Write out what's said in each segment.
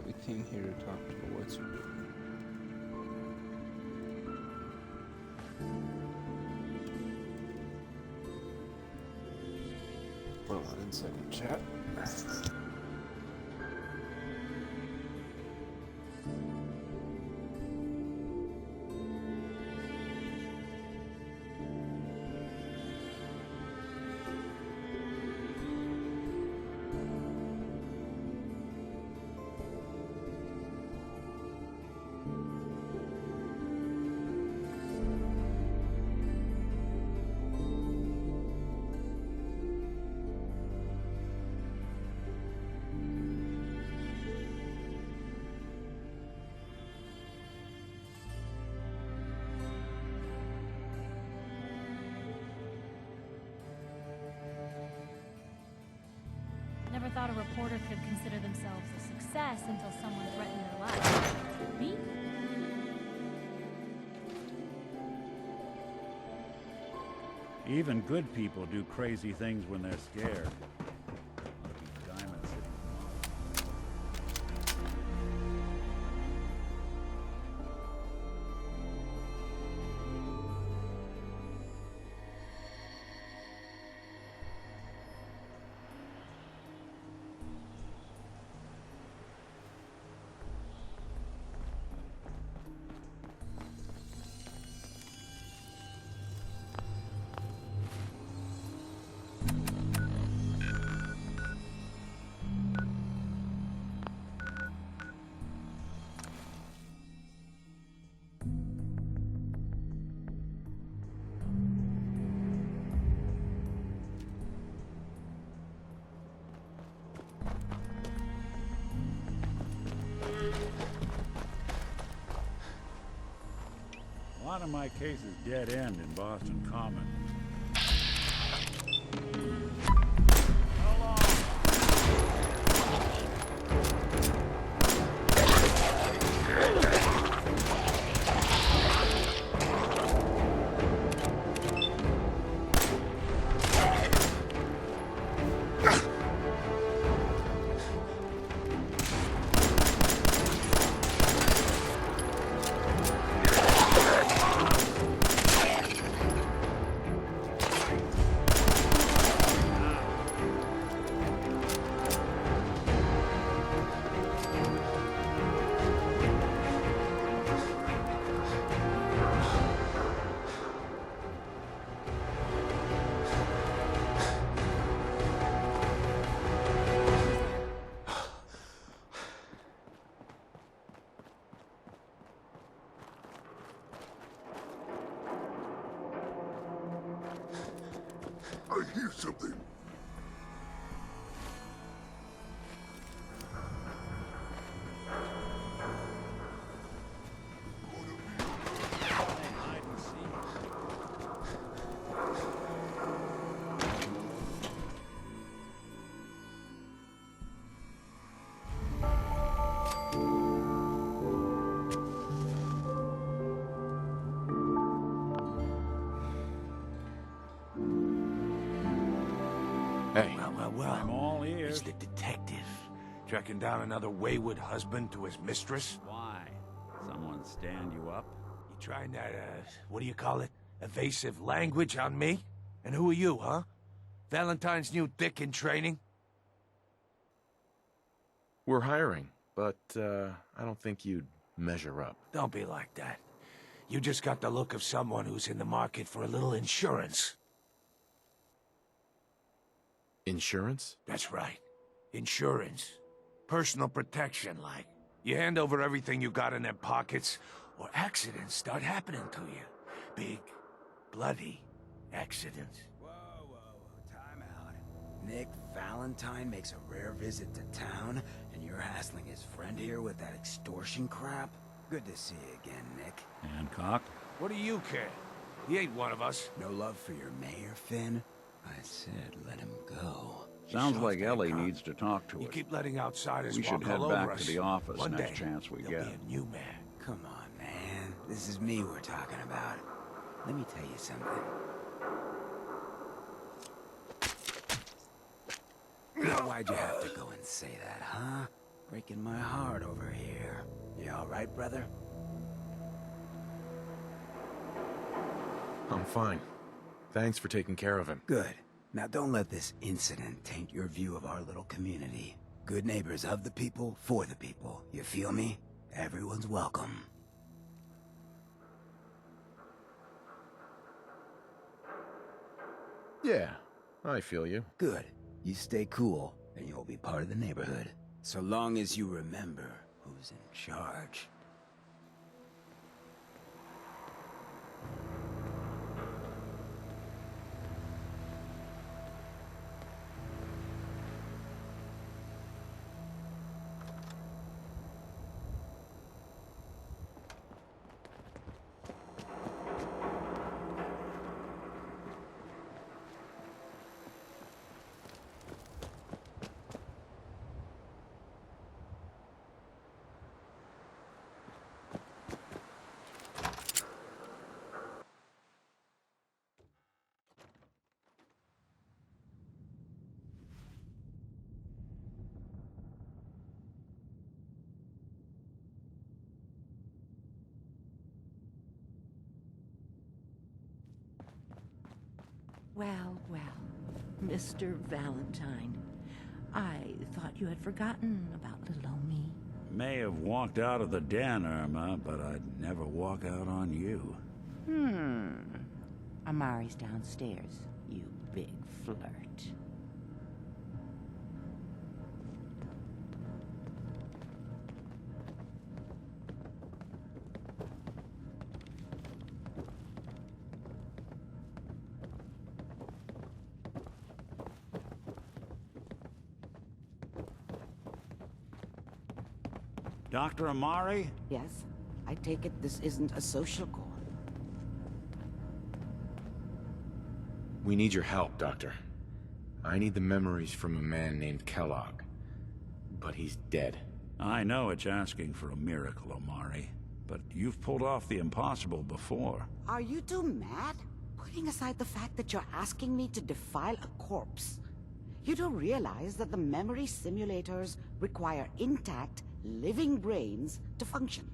we came here to talk about what's... Hold on a second, chat. Never thought a reporter could consider themselves a success until someone threatened their life. Me? Even good people do crazy things when they're scared. Diamond City. A lot of my cases dead end in Boston Common. I hear something. Hey. Well, I'm all ears. it's the detective. Tracking down another wayward husband to his mistress. Why? Someone stand you up? You trying that, what do you call it? Evasive language on me? And who are you, huh? Valentine's new dick in training? We're hiring, but I don't think you'd measure up. Don't be like that. You just got the look of someone who's in the market for a little insurance. Insurance? That's right. Insurance. Personal protection, like. You hand over everything you got in their pockets, or accidents start happening to you. Big, bloody accidents. Whoa, time out. Nick Valentine makes a rare visit to town, and you're hassling his friend here with that extortion crap? Good to see you again, Nick. Hancock? What do you care? He ain't one of us. No love for your mayor, Finn? I said let him go. Sounds Soft like guy, Ellie Con. needs to talk to You us. keep letting outsiders We should walk head all back over to us. the office One next day, chance we there'll get. be a new man. Come on, man. This is me we're talking about. Let me tell you something. Now, why'd you have to go and say that, huh? Breaking my heart over here. You alright, brother? I'm fine. Thanks for taking care of him. Good. Now don't let this incident taint your view of our little community. Good neighbors of the people, for the people. You feel me? Everyone's welcome. Yeah, I feel you. Good. You stay cool, and you'll be part of the neighborhood. So long as you remember who's in charge. Well, well, Mr. Valentine. I thought you had forgotten about little old me. May have walked out of the den, Irma, but I'd never walk out on you. Amari's downstairs, you big flirt. Dr. Amari? Yes, I take it this isn't a social call. We need your help, Doctor. I need the memories from a man named Kellogg. But he's dead. I know it's asking for a miracle, Amari, but you've pulled off the impossible before. Are you two mad? Putting aside the fact that you're asking me to defile a corpse, you do realize that the memory simulators require intact, living brains to function.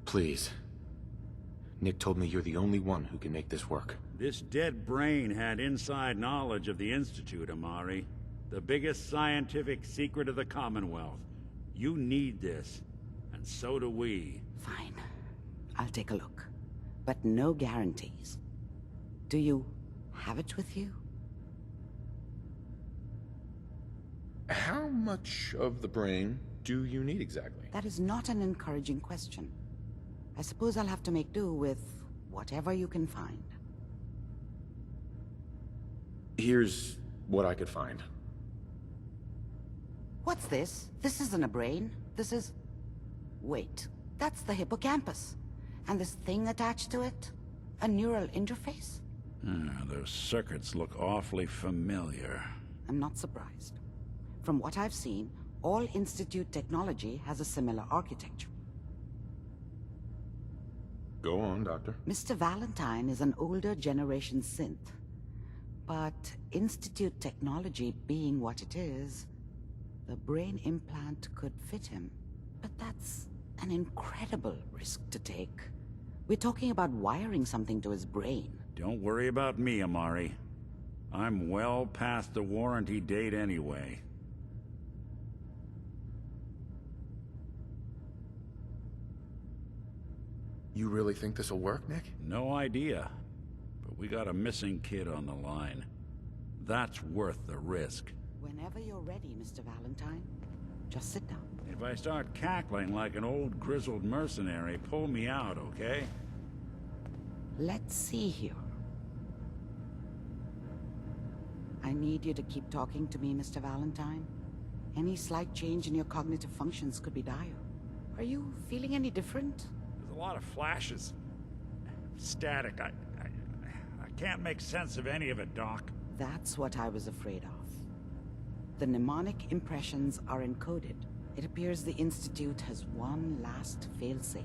Please. Nick told me you're the only one who can make this work. This dead brain had inside knowledge of the Institute, Amari. The biggest scientific secret of the Commonwealth. You need this, and so do we. Fine. I'll take a look. But no guarantees. Do you have it with you? How much of the brain do you need exactly? That is not an encouraging question. I suppose I'll have to make do with whatever you can find. Here's what I could find. What's this? This isn't a brain. This is... Wait, that's the hippocampus. And this thing attached to it? A neural interface? Those circuits look awfully familiar. I'm not surprised. From what I've seen, all Institute technology has a similar architecture. Go on, Doctor. Mr. Valentine is an older generation synth. But Institute technology being what it is, the brain implant could fit him. But that's an incredible risk to take. We're talking about wiring something to his brain. Don't worry about me, Amari. I'm well past the warranty date anyway. You really think this'll work, Nick? No idea. But we got a missing kid on the line. That's worth the risk. Whenever you're ready, Mr. Valentine, just sit down. If I start cackling like an old grizzled mercenary, pull me out, okay? Let's see here. I need you to keep talking to me, Mr. Valentine. Any slight change in your cognitive functions could be dire. Are you feeling any different? There's a lot of flashes. Static. I can't make sense of any of it, Doc. That's what I was afraid of. The mnemonic impressions are encoded. It appears the Institute has one last failsafe.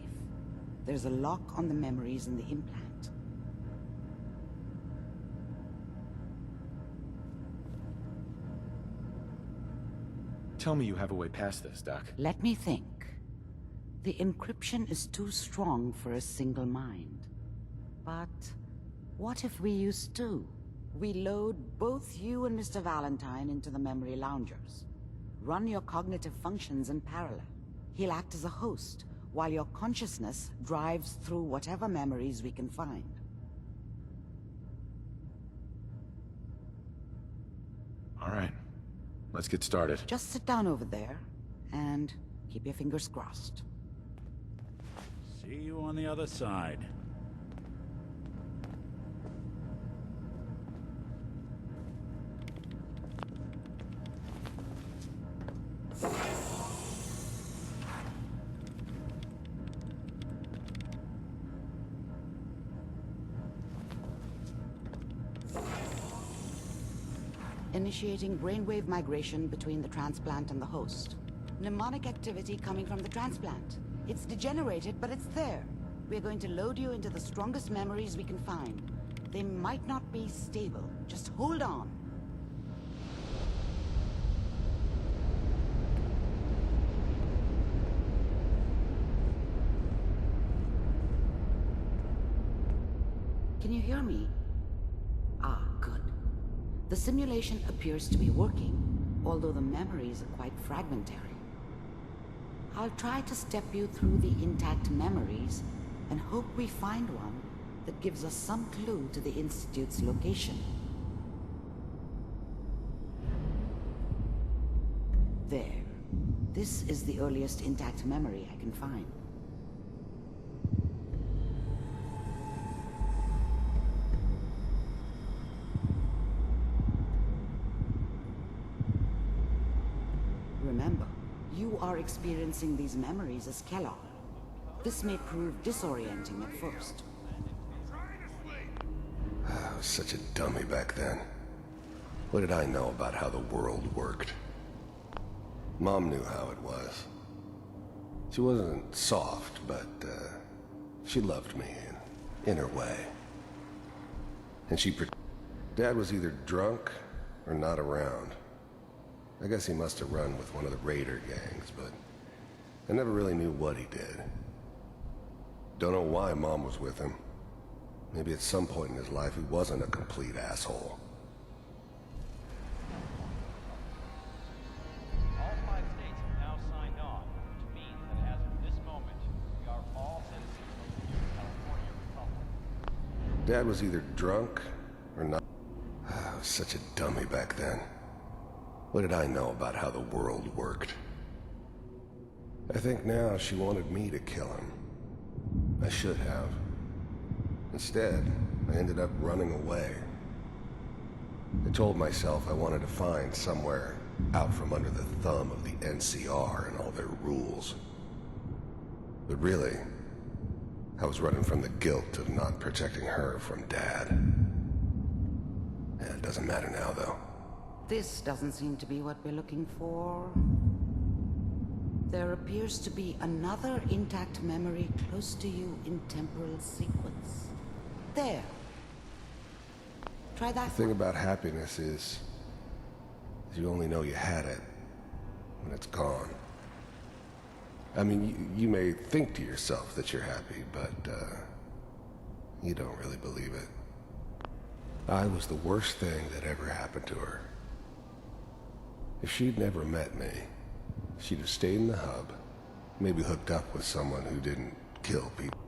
There's a lock on the memories in the implant. tell me you have a way past this, Doc. Let me think. The encryption is too strong for a single mind. But what if we use two? We load both you and Mr. Valentine into the memory loungers. Run your cognitive functions in parallel. He'll act as a host, while your consciousness drives through whatever memories we can find. All right. Let's get started. Just sit down over there, and keep your fingers crossed. See you on the other side. Initiating brainwave migration between the transplant and the host. Mnemonic activity coming from the transplant. It's degenerated, but it's there. We're going to load you into the strongest memories we can find. They might not be stable. Just hold on. Can you hear me? Ah, good. The simulation appears to be working, although the memories are quite fragmentary. I'll try to step you through the intact memories and hope we find one that gives us some clue to the Institute's location. There. This is the earliest intact memory I can find. Remember, you are experiencing these memories as Kellogg. This may prove disorienting at first. I was such a dummy back then. What did I know about how the world worked? Mom knew how it was. She wasn't soft, but she loved me in her way. And Dad was either drunk or not around. I guess he must have run with one of the raider gangs, but I never really knew what he did. Don't know why Mom was with him. Maybe at some point in his life he wasn't a complete asshole. All 5 states have now signed on, which means that as of this moment, we are all citizens of the California Republic. Dad was either drunk or not. I was such a dummy back then. What did I know about how the world worked? I think now she wanted me to kill him. I should have. Instead, I ended up running away. I told myself I wanted to find somewhere out from under the thumb of the NCR and all their rules. But really, I was running from the guilt of not protecting her from Dad. It doesn't matter now, though. This doesn't seem to be what we're looking for. There appears to be another intact memory close to you in temporal sequence. There. Try that The thing one. about happiness is you only know you had it when it's gone. I mean, you may think to yourself that you're happy, but you don't really believe it. I was the worst thing that ever happened to her. If she'd never met me, she'd have stayed in the hub, maybe hooked up with someone who didn't kill people.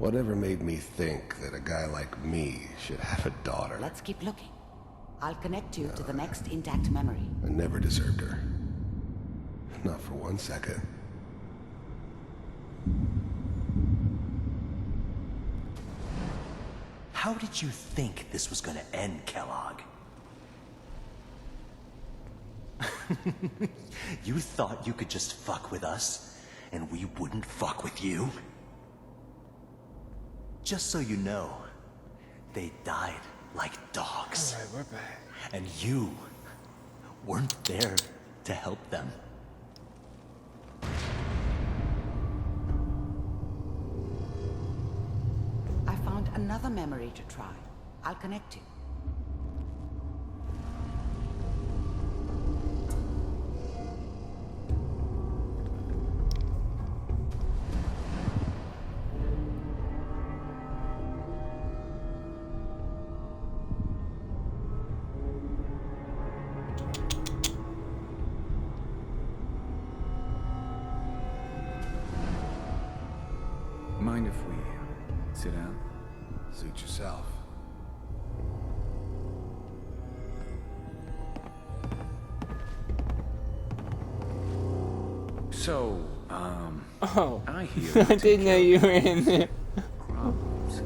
Whatever made me think that a guy like me should have a daughter? Let's keep looking. I'll connect you to the next intact memory. I never deserved her. Not for 1 second. How did you think this was gonna end, Kellogg? You thought you could just fuck with us, and we wouldn't fuck with you? Just so you know, they died like dogs. Alright, we're back. And you weren't there to help them. I found another memory to try. I'll connect you. Mind if we sit down? Suit yourself. So, Oh, I hear I didn't know you were in there. problems.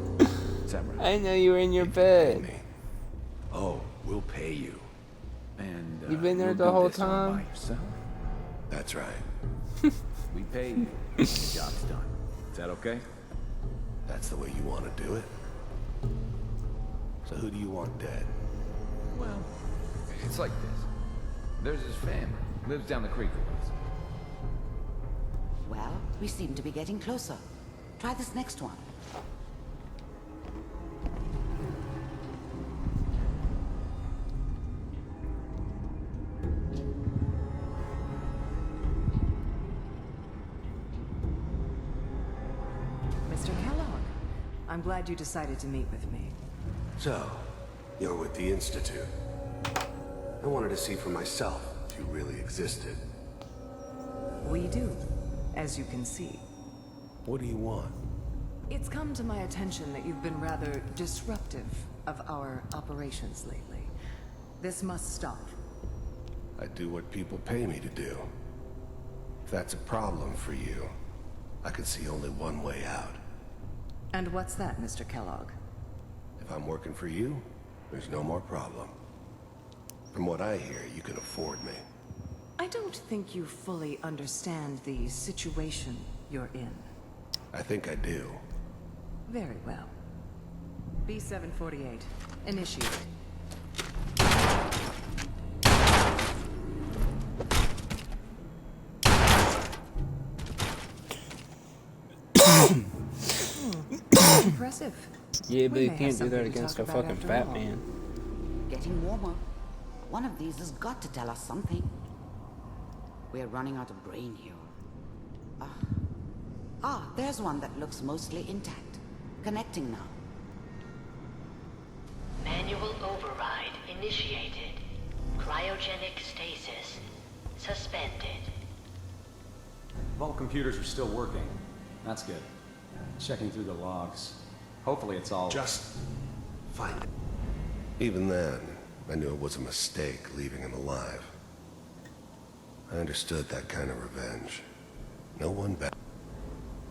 Is that right? I didn't know you were in your bed. Oh, we'll pay you. And You've been there you'll the do whole this all time? by yourself? That's right. We pay you. The job's done. Is that okay? That's the way you want to do it? So who do you want dead? Well, it's like this. There's his family. Lives down the creek a ways. Well, we seem to be getting closer. Try this next one. Mr. Kellogg, I'm glad you decided to meet with me. So, you're with the Institute. I wanted to see for myself if you really existed. We do, as you can see. What do you want? It's come to my attention that you've been rather disruptive of our operations lately. This must stop. I do what people pay me to do. If that's a problem for you, I can see only one way out. And what's that, Mr. Kellogg? If I'm working for you, there's no more problem. From what I hear, you can afford me. I don't think you fully understand the situation you're in. I think I do. Very well. B-748, initiate. Impressive. Yeah, but We you may can't have do that something to against a talk about fucking after fat all. man. Getting warmer. One of these has got to tell us something. We're running out of brain here. There's one that looks mostly intact. Connecting now. Manual override initiated. Cryogenic stasis suspended. Vault computers are still working. That's good. Checking through the logs. Hopefully it's all... Just find it. Even then, I knew it was a mistake leaving him alive. I understood that kind of revenge. No one back.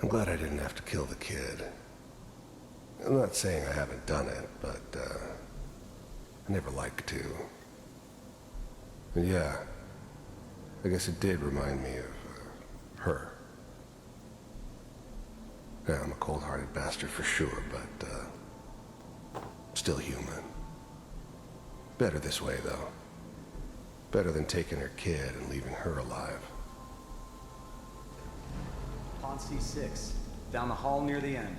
I'm glad I didn't have to kill the kid. I'm not saying I haven't done it, but, I never liked to. And yeah, I guess it did remind me of, her. Yeah, I'm a cold-hearted bastard for sure, but, still human. Better this way, though. Better than taking her kid and leaving her alive. On C6. Down the hall near the end.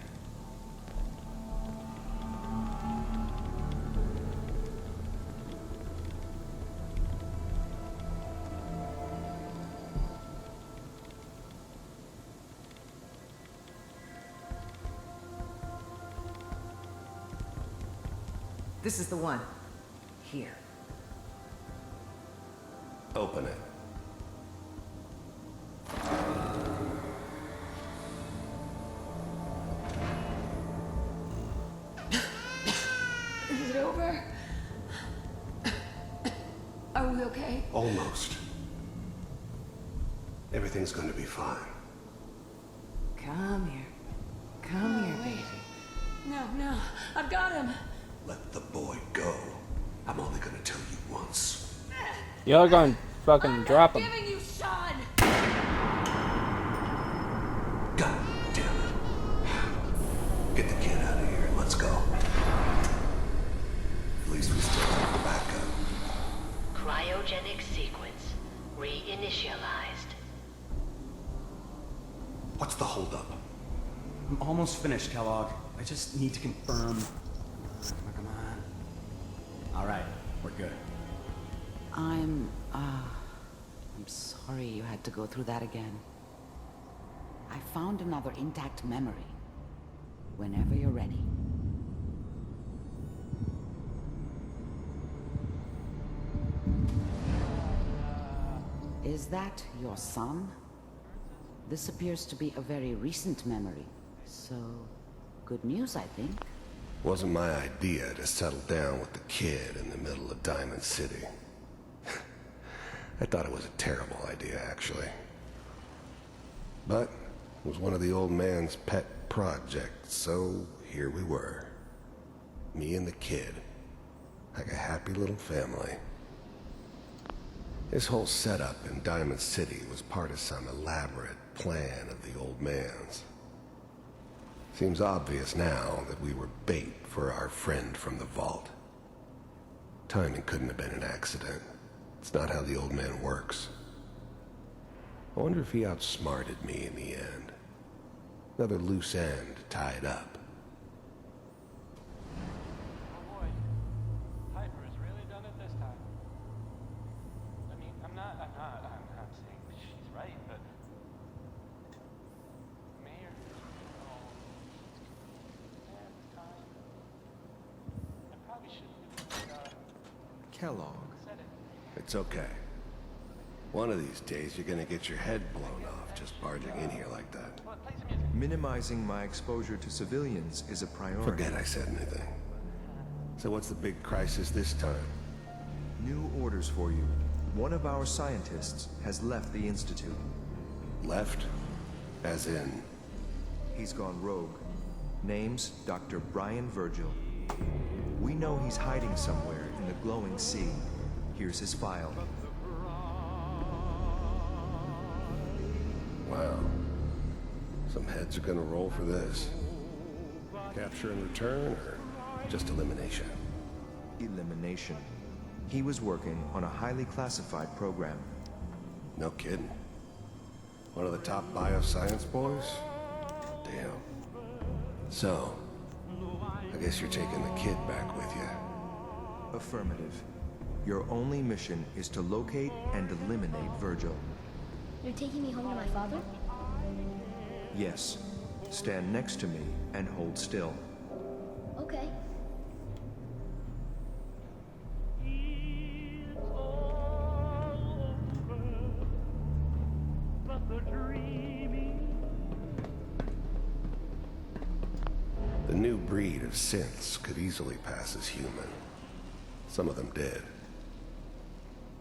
This is the one. Here. Open it. Is it over? Are we okay? Almost. Everything's going to be fine. Come here. Come here, baby. No, I've got him. Let the boy go. I'm only going to tell you once. Y'all gonna fucking drop him. Giving you Sean. God damn it. Get the kid out of here and let's go. At least we still have a backup. Cryogenic sequence reinitialized. What's the holdup? I'm almost finished, Kellogg. I just need to confirm. Come on. All right, we're good. I'm sorry you had to go through that again. I found another intact memory. Whenever you're ready. Is that your son? This appears to be a very recent memory. So, good news, I think. Wasn't my idea to settle down with the kid in the middle of Diamond City. I thought it was a terrible idea, actually. But it was one of the old man's pet projects, so here we were. Me and the kid. Like a happy little family. This whole setup in Diamond City was part of some elaborate plan of the old man's. Seems obvious now that we were bait for our friend from the vault. Timing couldn't have been an accident. It's not how the old man works. I wonder if he outsmarted me in the end. Another loose end tied up. Oh boy, Piper's really done it this time. I mean, I'm not saying she's right, but Mayor, at the time, I probably shouldn't have Kellogg. It's okay. One of these days you're gonna get your head blown off just barging in here like that. Minimizing my exposure to civilians is a priority. Forget I said anything. So what's the big crisis this time? New orders for you. One of our scientists has left the Institute. Left? As in? He's gone rogue. Name's Dr. Brian Virgil. We know he's hiding somewhere in the glowing sea. Here's his file. Wow. Some heads are gonna roll for this. Capture and return, or just elimination? Elimination. He was working on a highly classified program. No kidding. One of the top bioscience boys? Damn. So, I guess you're taking the kid back with you. Affirmative. Your only mission is to locate and eliminate Virgil. You're taking me home to my father? Yes. Stand next to me and hold still. Okay. The new breed of synths could easily pass as human. Some of them did.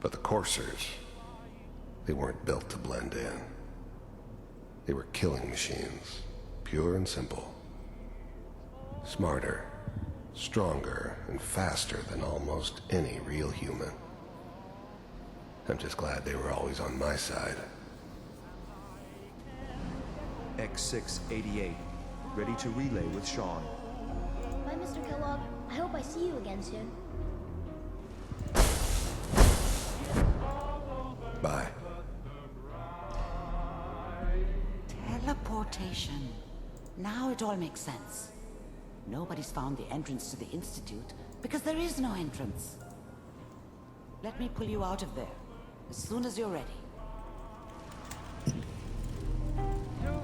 But the Coursers, they weren't built to blend in. They were killing machines, pure and simple. Smarter, stronger, and faster than almost any real human. I'm just glad they were always on my side. X688, ready to relay with Sean. Bye, Mr. Kellogg. I hope I see you again soon. Bye. Teleportation. Now it all makes sense. Nobody's found the entrance to the Institute because there is no entrance. Let me pull you out of there as soon as you're ready. To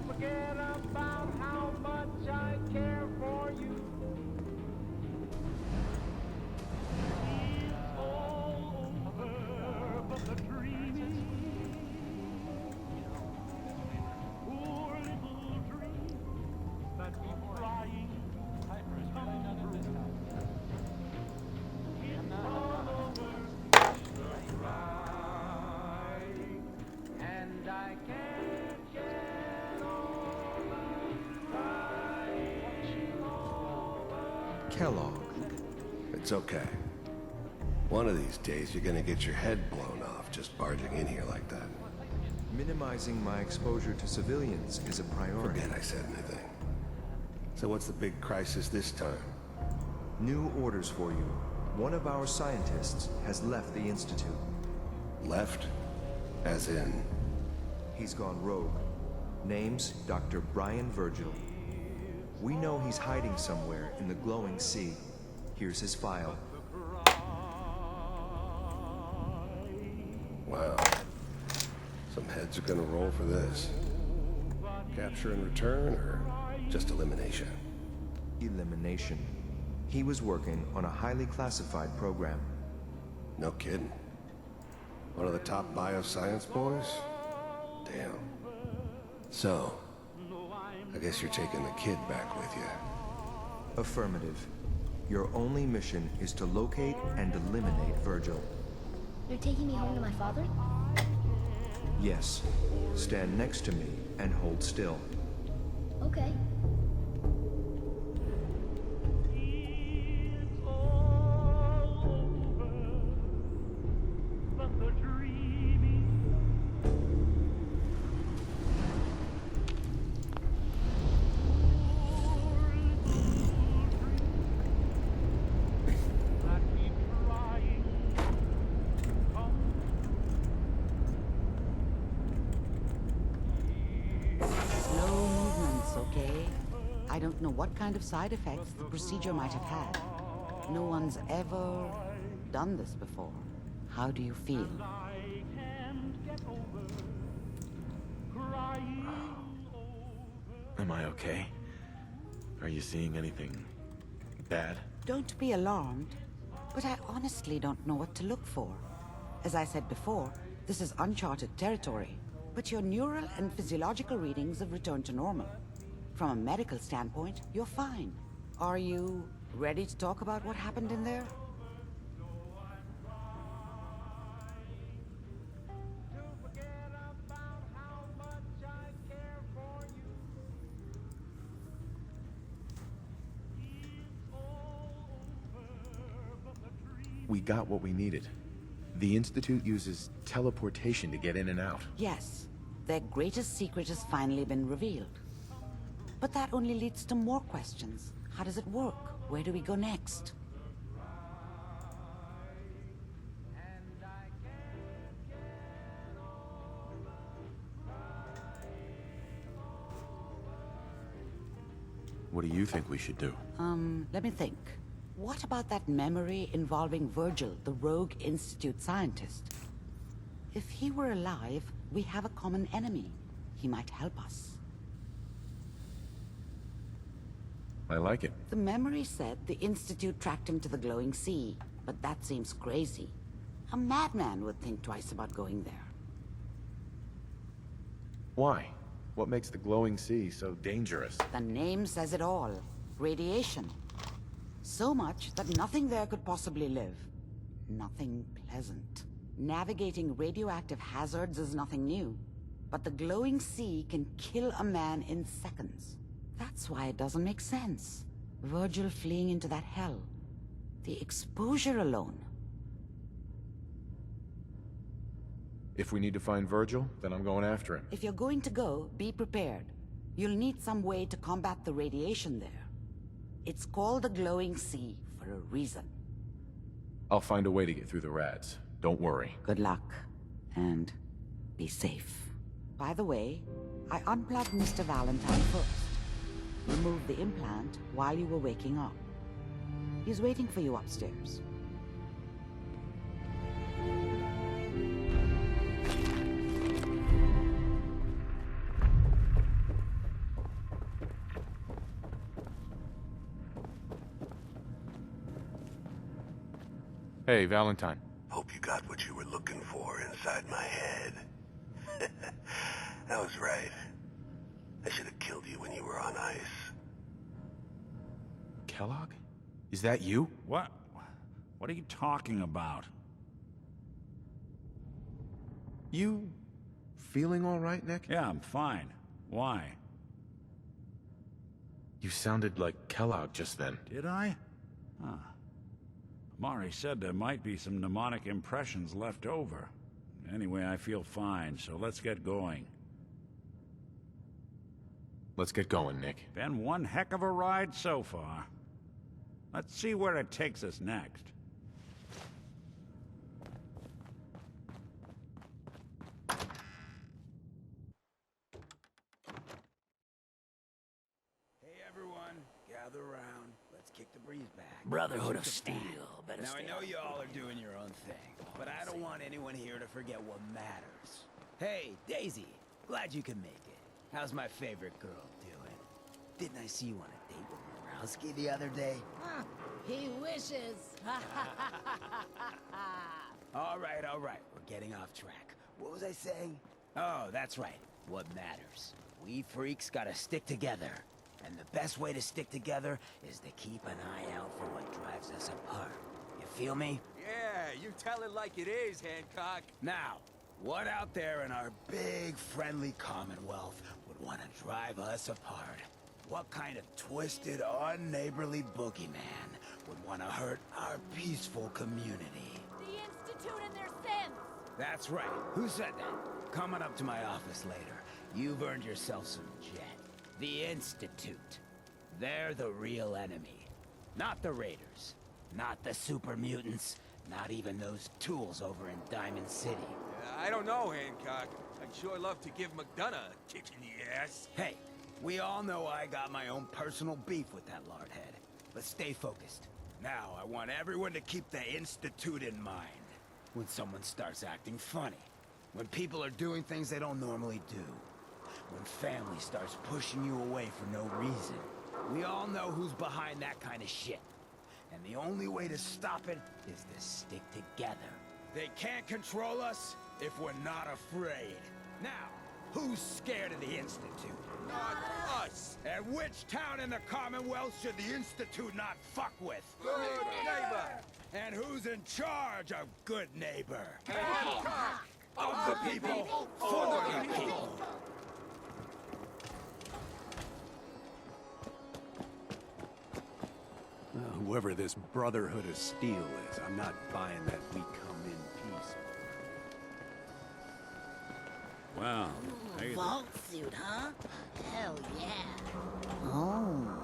forget about how much I care for you. It's all over, but the dreaming. Poor little dream that we're flying. Piper has really done it this time. It's all over. And I can't get Kellogg. It's okay. One of these days you're gonna get your head blown off just barging in here like that. Minimizing my exposure to civilians is a priority. Forget I said anything. So what's the big crisis this time? New orders for you. One of our scientists has left the Institute. Left? As in? He's gone rogue. Name's Dr. Brian Virgil. We know he's hiding somewhere in the glowing sea. Here's his file. Wow. Some heads are gonna roll for this. Capture and return, or just elimination? Elimination. He was working on a highly classified program. No kidding. One of the top bioscience boys? Damn. So, I guess you're taking the kid back with you. Affirmative. Your only mission is to locate and eliminate Virgil. You're taking me home to my father? Yes. Stand next to me and hold still. Okay. Slow movements, okay? I don't know what kind of side effects the procedure might have had. No one's ever done this before. How do you feel? Am I okay? Are you seeing anything bad? Don't be alarmed, but I honestly don't know what to look for. As I said before, this is uncharted territory, but your neural and physiological readings have returned to normal. From a medical standpoint, you're fine. Are you ready to talk about what happened in there? We got what we needed. The Institute uses teleportation to get in and out. Yes, their greatest secret has finally been revealed. But that only leads to more questions. How does it work? Where do we go next? What do you think we should do? Let me think. What about that memory involving Virgil, the rogue Institute scientist? If he were alive, we have a common enemy. He might help us. I like it. The memory said the Institute tracked him to the glowing sea, but that seems crazy. A madman would think twice about going there. Why? What makes the glowing sea so dangerous? The name says it all. Radiation. So much that nothing there could possibly live. Nothing pleasant. Navigating radioactive hazards is nothing new. But the glowing sea can kill a man in seconds. That's why it doesn't make sense. Virgil fleeing into that hell. The exposure alone. If we need to find Virgil, then I'm going after him. If you're going to go, be prepared. You'll need some way to combat the radiation there. It's called the glowing sea for a reason. I'll find a way to get through the rads. Don't worry. Good luck. And be safe. By the way, I unplugged Mr. Valentine first. Removed the implant while you were waking up. He's waiting for you upstairs. Hey, Valentine. Hope you got what you were looking for inside my head. I was right. I should have killed you when you were on ice. Kellogg? Is that you? What? What are you talking about? You feeling all right, Nick? Yeah, I'm fine. Why? You sounded like Kellogg just then. Did I? Huh. Amari said there might be some mnemonic impressions left over. Anyway, I feel fine, so let's get going. Let's get going, Nick. Been one heck of a ride so far. Let's see where it takes us next. Hey everyone, gather around. Let's kick the breeze back. Brotherhood of Shoot the Steel. fire. Better Now I stay know on you all are doing your own thing, but I don't want anyone here to forget what matters. Hey, Daisy, glad you could make it. How's my favorite girl doing? Didn't I see you on a date with Morowski the other day? He wishes. All right, we're getting off track. What was I saying? Oh, that's right. what matters. We freaks gotta stick together. And the best way to stick together is to keep an eye out for what drives us apart. You feel me? Yeah, you tell it like it is, Hancock. Now, what out there in our big, friendly Commonwealth would want to drive us apart? What kind of twisted, unneighborly boogeyman would want to hurt our peaceful community? The Institute and their sins! That's right. Who said that? Coming up to my office later. You've earned yourself some jet. The Institute. They're the real enemy. Not the Raiders. Not the super mutants. Not even those tools over in Diamond City. I don't know, Hancock. I'd sure love to give McDonough a kick in the ass. Hey, we all know I got my own personal beef with that lardhead. But stay focused. Now, I want everyone to keep the Institute in mind. When someone starts acting funny. When people are doing things they don't normally do. When family starts pushing you away for no reason. We all know who's behind that kind of shit. And the only way to stop it is to stick together. They can't control us if we're not afraid. Now, who's scared of the Institute? Not us. And which town in the Commonwealth should the Institute not fuck with? Good neighbor. And who's in charge of good neighbor? Hancock. Of the people, for the people. Whoever this Brotherhood of Steel is, I'm not buying that we come in peace. Well, hey, Vault suit, huh? Hell yeah. Oh.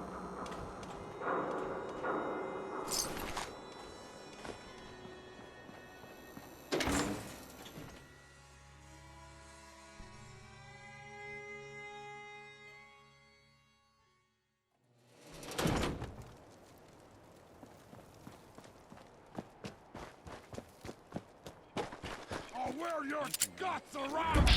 Wear your guts around!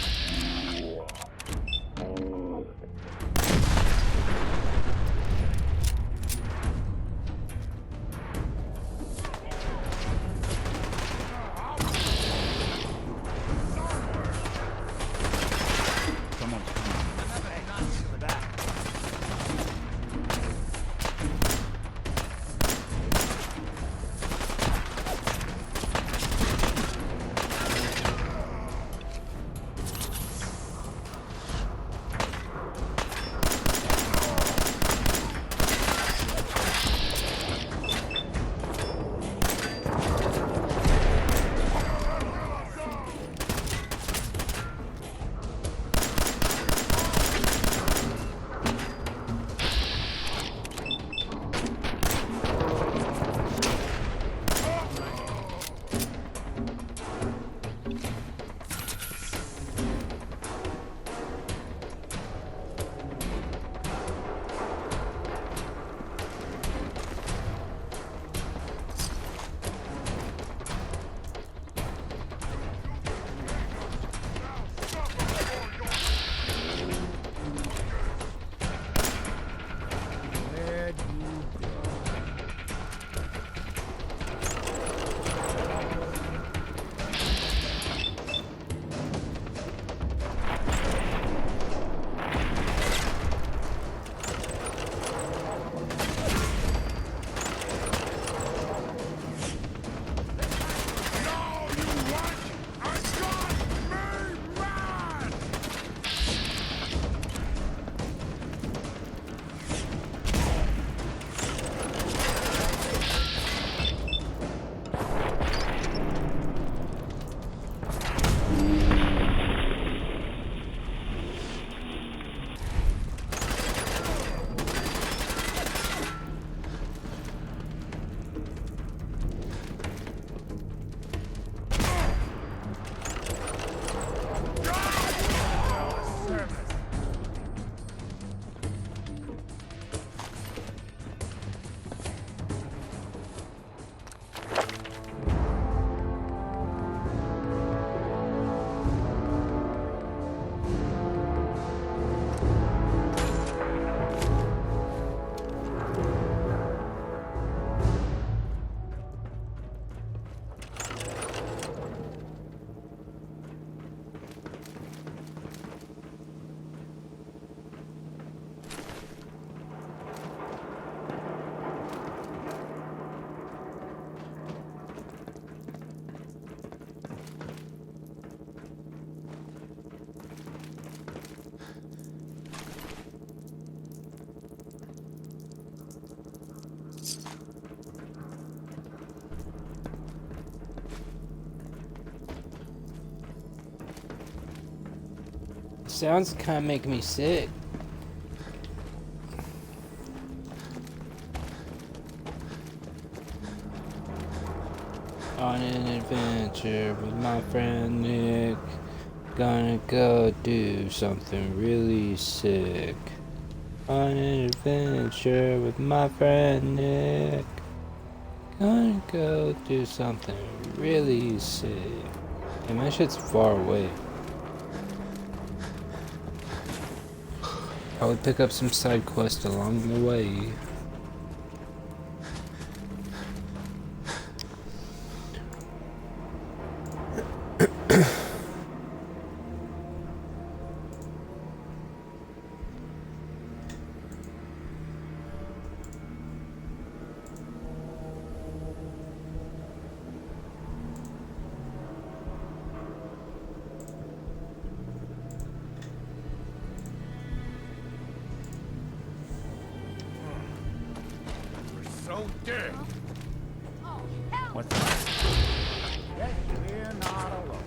sounds kind of making me sick. On an adventure with my friend Nick. Gonna go do something really sick. On an adventure with my friend Nick. Gonna go do something really sick. And that shit's far away. Probably pick up some side quests along the way. So dead. Oh, hell! What's that? Yes, we're not alone.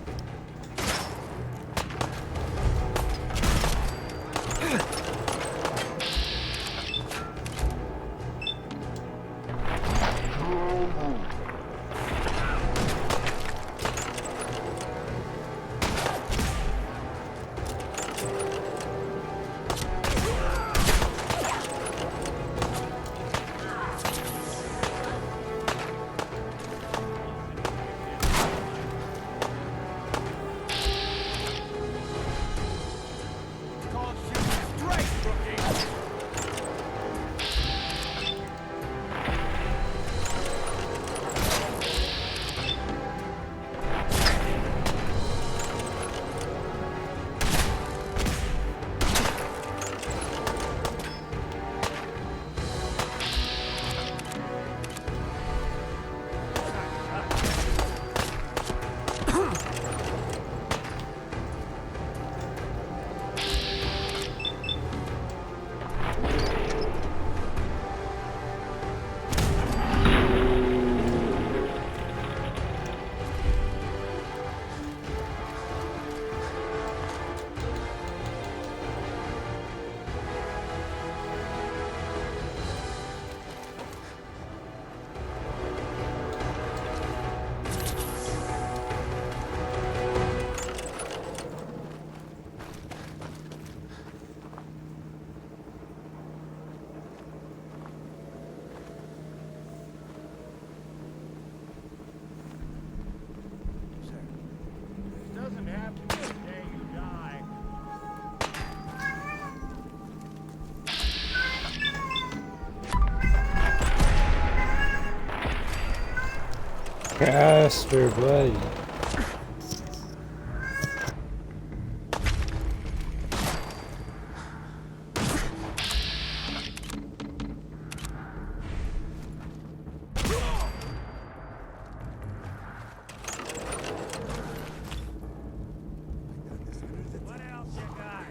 Doesn't have to be the day you die. Faster, buddy. What else you got?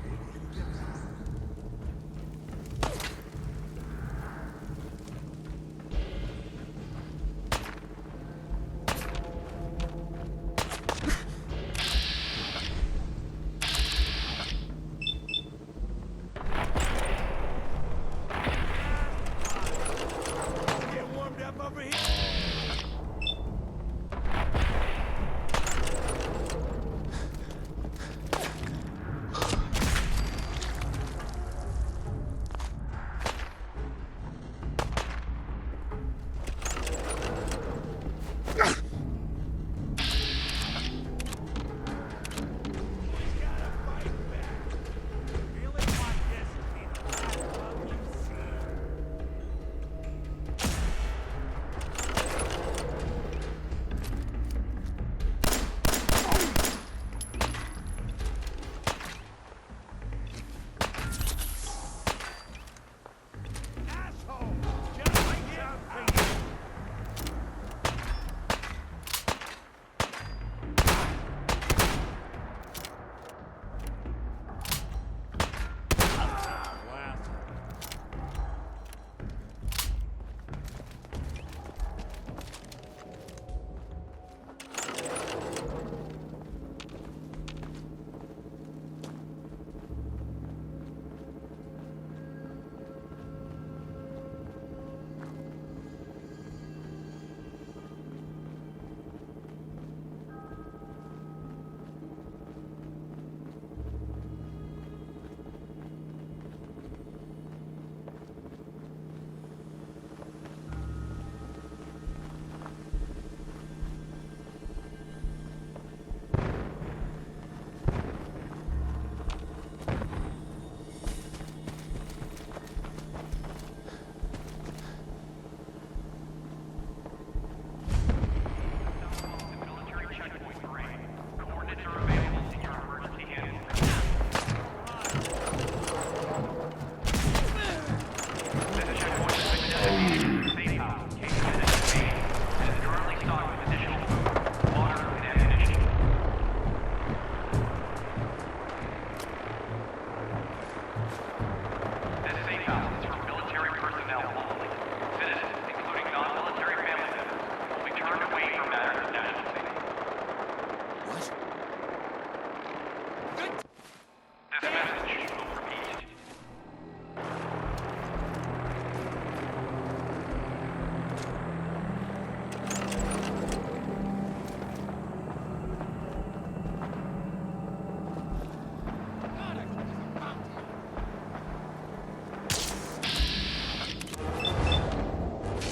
This safe house is for military personnel only. Citizens, including non-military family members, will be turned away from matters of national safety. What? This message will repeat.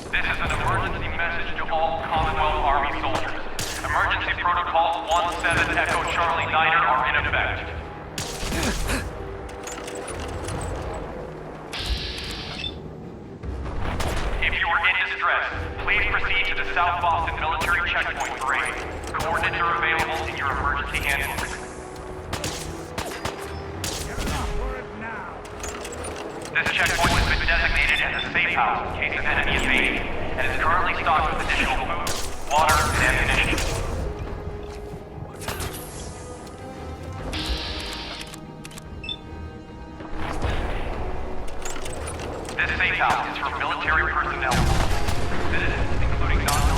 This is an emergency message to all Commonwealth Army soldiers. Emergency protocols 17 Echo Charlie Niner are in effect. If you are in distress, please proceed to the South Boston military checkpoint for aid. Coordinates are available in your emergency handbook. This checkpoint has been designated as a safe house in case of enemy invasion, and is currently stocked with additional food, water, and ammunition. This safe house is for military personnel. Citizens, including non-military